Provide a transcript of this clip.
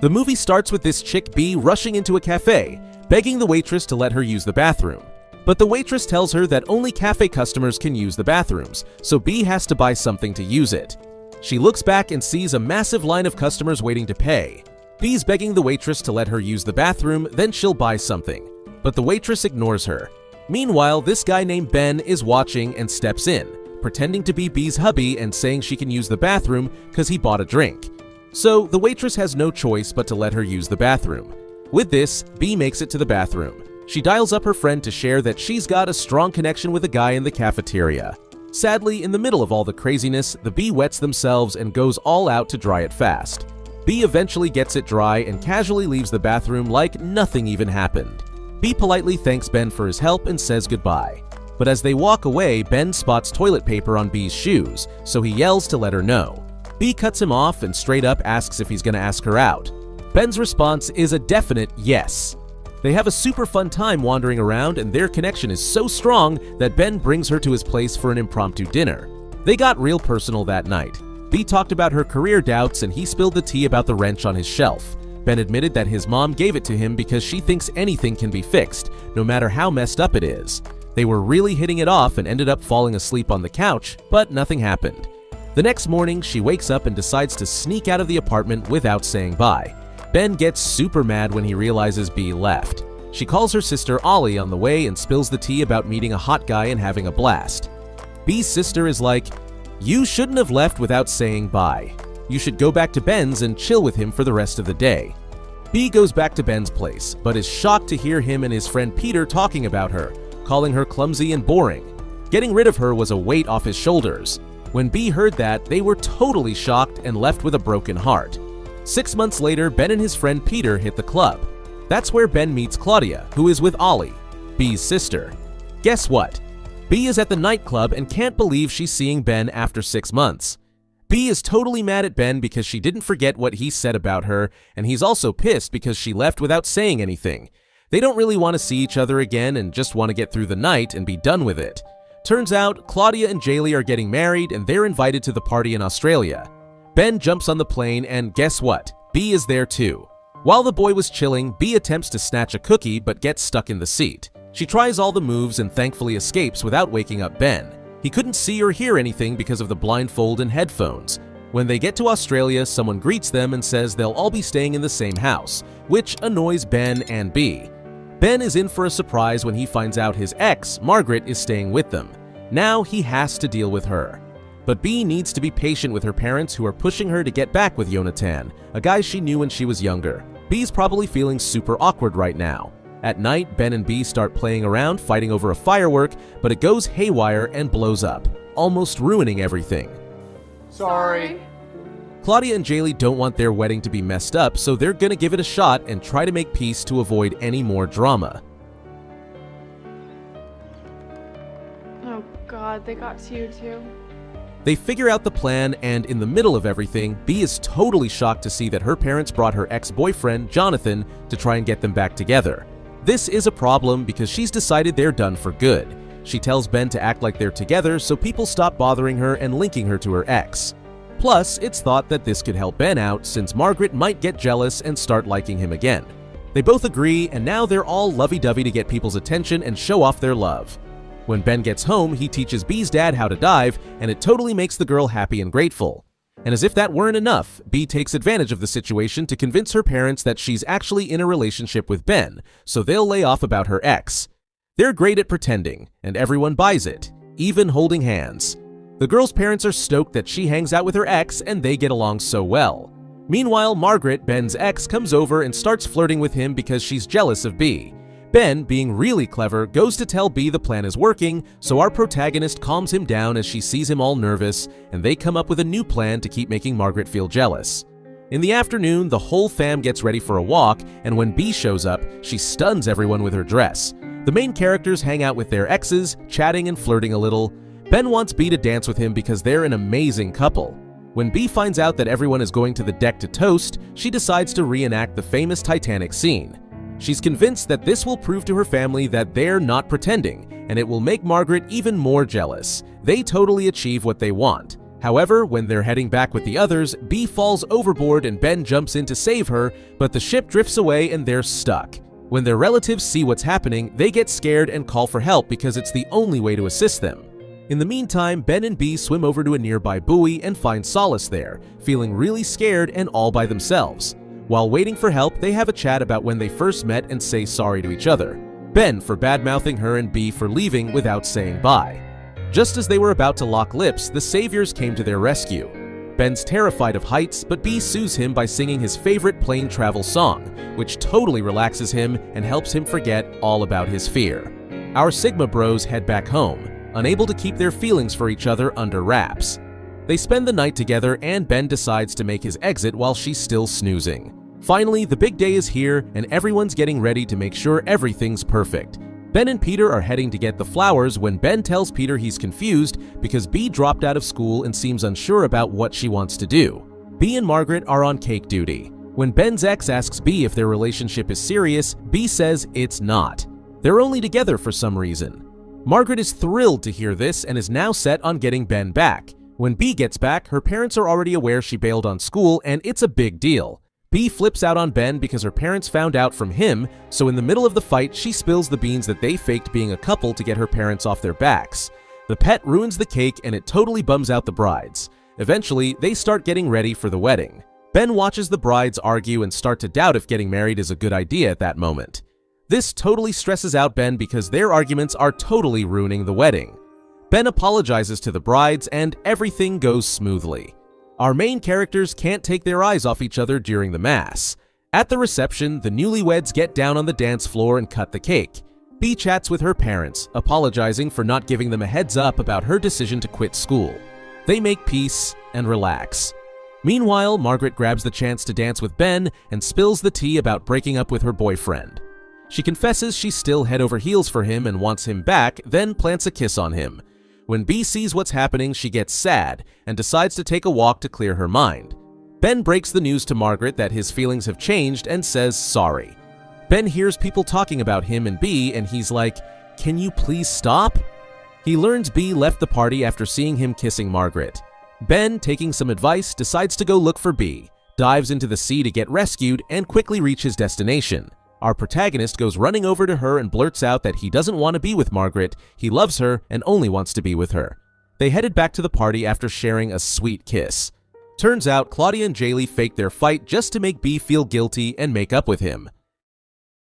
The movie starts with this chick B rushing into a cafe, begging the waitress to let her use the bathroom. But the waitress tells her that only cafe customers can use the bathrooms, so B has to buy something to use it. She looks back and sees a massive line of customers waiting to pay. B's begging the waitress to let her use the bathroom, then she'll buy something. But the waitress ignores her. Meanwhile, this guy named Ben is watching and steps in, pretending to be B's hubby and saying she can use the bathroom because he bought a drink. So the waitress has no choice but to let her use the bathroom. With this, B makes it to the bathroom. She dials up her friend to share that she's got a strong connection with a guy in the cafeteria. Sadly, in the middle of all the craziness, the B wets themselves and goes all out to dry it fast. B eventually gets it dry and casually leaves the bathroom like nothing even happened. B politely thanks Ben for his help and says goodbye. But as they walk away, Ben spots toilet paper on B's shoes, so he yells to let her know. B cuts him off and straight up asks if he's gonna ask her out. Ben's response is a definite yes. They have a super fun time wandering around, and their connection is so strong that Ben brings her to his place for an impromptu dinner. They got real personal that night. B talked about her career doubts and he spilled the tea about the wrench on his shelf. Ben admitted that his mom gave it to him because she thinks anything can be fixed, no matter how messed up it is. They were really hitting it off and ended up falling asleep on the couch, but nothing happened. The next morning, she wakes up and decides to sneak out of the apartment without saying bye. Ben gets super mad when he realizes B left. She calls her sister Ollie on the way and spills the tea about meeting a hot guy and having a blast. B's sister is like, "You shouldn't have left without saying bye. You should go back to Ben's and chill with him for the rest of the day." B goes back to Ben's place, but is shocked to hear him and his friend Peter talking about her, calling her clumsy and boring. Getting rid of her was a weight off his shoulders. When B heard that, they were totally shocked and left with a broken heart. 6 months later, Ben and his friend Peter hit the club. That's where Ben meets Claudia, who is with Ollie, B's sister. Guess what? B is at the nightclub and can't believe she's seeing Ben after 6 months. B is totally mad at Ben because she didn't forget what he said about her, and he's also pissed because she left without saying anything. They don't really want to see each other again and just want to get through the night and be done with it. Turns out, Claudia and Jaylee are getting married and they're invited to the party in Australia. Ben jumps on the plane and guess what? B is there too. While the boy was chilling, B attempts to snatch a cookie but gets stuck in the seat. She tries all the moves and thankfully escapes without waking up Ben. He couldn't see or hear anything because of the blindfold and headphones. When they get to Australia, someone greets them and says they'll all be staying in the same house, which annoys Ben and B. Ben is in for a surprise when he finds out his ex, Margaret, is staying with them. Now he has to deal with her. But B needs to be patient with her parents who are pushing her to get back with Jonathan, a guy she knew when she was younger. B's probably feeling super awkward right now. At night, Ben and B start playing around, fighting over a firework, but it goes haywire and blows up, almost ruining everything. Sorry. Claudia and Jaylee don't want their wedding to be messed up, so they're gonna give it a shot and try to make peace to avoid any more drama. Oh God, they got to you too. They figure out the plan, and in the middle of everything, B is totally shocked to see that her parents brought her ex-boyfriend, Jonathan, to try and get them back together. This is a problem because she's decided they're done for good. She tells Ben to act like they're together so people stop bothering her and linking her to her ex. Plus, it's thought that this could help Ben out since Margaret might get jealous and start liking him again. They both agree, and now they're all lovey-dovey to get people's attention and show off their love. When Ben gets home, he teaches B's dad how to dive, and it totally makes the girl happy and grateful. And as if that weren't enough, B takes advantage of the situation to convince her parents that she's actually in a relationship with Ben, so they'll lay off about her ex. They're great at pretending, and everyone buys it, even holding hands. The girl's parents are stoked that she hangs out with her ex and they get along so well. Meanwhile, Margaret, Ben's ex, comes over and starts flirting with him because she's jealous of B. Ben, being really clever, goes to tell B the plan is working, so our protagonist calms him down as she sees him all nervous, and they come up with a new plan to keep making Margaret feel jealous. In the afternoon, the whole fam gets ready for a walk, and when B shows up, she stuns everyone with her dress. The main characters hang out with their exes, chatting and flirting a little. Ben wants B to dance with him because they're an amazing couple. When B finds out that everyone is going to the deck to toast, she decides to reenact the famous Titanic scene. She's convinced that this will prove to her family that they're not pretending, and it will make Margaret even more jealous. They totally achieve what they want. However, when they're heading back with the others, B falls overboard and Ben jumps in to save her, but the ship drifts away and they're stuck. When their relatives see what's happening, they get scared and call for help because it's the only way to assist them. In the meantime, Ben and B swim over to a nearby buoy and find solace there, feeling really scared and all by themselves. While waiting for help, they have a chat about when they first met and say sorry to each other. Ben for bad-mouthing her and B for leaving without saying bye. Just as they were about to lock lips, the saviors came to their rescue. Ben's terrified of heights, but B soothes him by singing his favorite plane travel song, which totally relaxes him and helps him forget all about his fear. Our Sigma bros head back home, unable to keep their feelings for each other under wraps. They spend the night together and Ben decides to make his exit while she's still snoozing. Finally, the big day is here and everyone's getting ready to make sure everything's perfect. Ben and Peter are heading to get the flowers when Ben tells Peter he's confused because B dropped out of school and seems unsure about what she wants to do. B and Margaret are on cake duty. When Ben's ex asks B if their relationship is serious, B says it's not. They're only together for some reason. Margaret is thrilled to hear this and is now set on getting Ben back. When B gets back, her parents are already aware she bailed on school and it's a big deal. B flips out on Ben because her parents found out from him, so in the middle of the fight, she spills the beans that they faked being a couple to get her parents off their backs. The pet ruins the cake and it totally bums out the brides. Eventually, they start getting ready for the wedding. Ben watches the brides argue and start to doubt if getting married is a good idea at that moment. This totally stresses out Ben because their arguments are totally ruining the wedding. Ben apologizes to the brides and everything goes smoothly. Our main characters can't take their eyes off each other during the mass. At the reception, the newlyweds get down on the dance floor and cut the cake. B chats with her parents, apologizing for not giving them a heads up about her decision to quit school. They make peace and relax. Meanwhile, Margaret grabs the chance to dance with Ben and spills the tea about breaking up with her boyfriend. She confesses she's still head over heels for him and wants him back, then plants a kiss on him. When B sees what's happening, she gets sad and decides to take a walk to clear her mind. Ben breaks the news to Margaret that his feelings have changed and says sorry. Ben hears people talking about him and B and he's like, "Can you please stop?" He learns B left the party after seeing him kissing Margaret. Ben, taking some advice, decides to go look for B, dives into the sea to get rescued, and quickly reach his destination. Our protagonist goes running over to her and blurts out that he doesn't want to be with Margaret, he loves her and only wants to be with her. They headed back to the party after sharing a sweet kiss. Turns out Claudia and Jaylee faked their fight just to make B feel guilty and make up with him.